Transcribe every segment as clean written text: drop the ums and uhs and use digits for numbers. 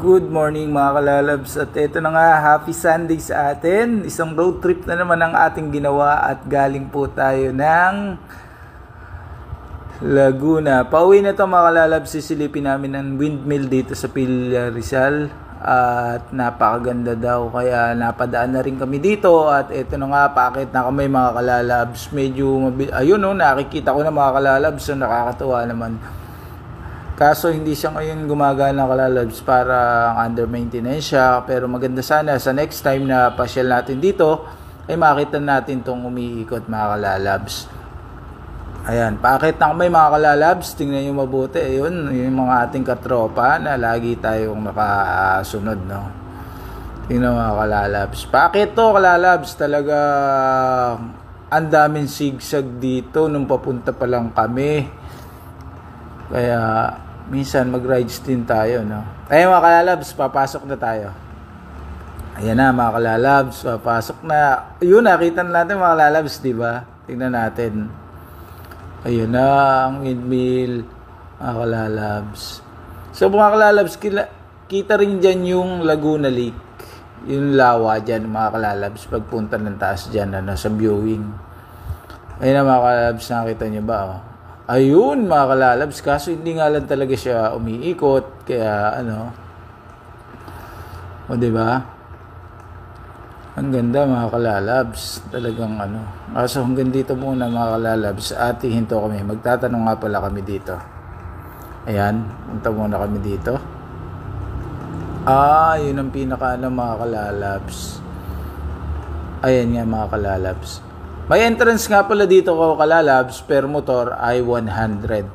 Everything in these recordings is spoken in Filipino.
Good morning mga kalalabs, at ito na nga, happy Sunday sa atin. Isang road trip na naman ang ating ginawa at galing po tayo ng Laguna. Pauwi na to mga kalalabs, sisilipin namin ng windmill dito sa Pilar Rizal at napakaganda daw, kaya napadaan na rin kami dito. At ito na nga, paakit na kami mga kalalabs. Medyo ayun o, nakikita ko na mga kalalabs, so nakakatuwa naman. Kaso hindi siya ngayon gumagana kalalabs, para under maintenance siya. Pero maganda sana sa next time na pasyal natin dito ay makita natin tong umiikot mga kalalabs. Ayan, paakit na kami mga kalalabs, tingnan nyo mabuti. Ayun, yung mga ating katropa na lagi tayong nakasunod, no? Tingnan mga kalalabs. Paakit to kalalabs, talaga ang daming sigsag dito nung papunta pa lang kami. Kaya minsan mag-rides din tayo, no? Ayun mga kalalabs, papasok na tayo. Ayan na mga kalalabs, papasok na. Yun, nakita natin mga kalalabs, di ba? Tingnan natin. Ayun na ang windmill mga kalalabs. So mga kalalabs, kita rin dyan yung Laguna Lake, yung lawa dyan mga kalalabs, pagpunta ng taas dyan, ano, sa viewing. Ayun na mga kalalabs, nakita nyo ba, oh? Ayun mga kalalabs, kaso hindi nga lang talaga siya umiikot, kaya ano, o diba? Ang ganda mga kalalabs, talagang ano. Kaso hanggang dito muna mga kalalabs, at hinto kami, magtatanong nga pala kami dito. Ayan, punta muna kami dito. Yun ang pinaka ano mga kalalabs. Ayan nga mga kalalabs. May entrance nga pala dito ko kalalabs, per motor ay 100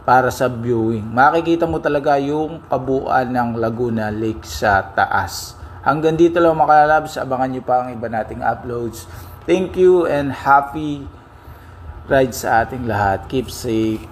para sa viewing. Makikita mo talaga yung kabuuan ng Laguna Lake sa taas. Hanggang dito lang mga kalalabs, abangan nyo pa ang iba nating uploads. Thank you and happy ride sa ating lahat. Keep safe.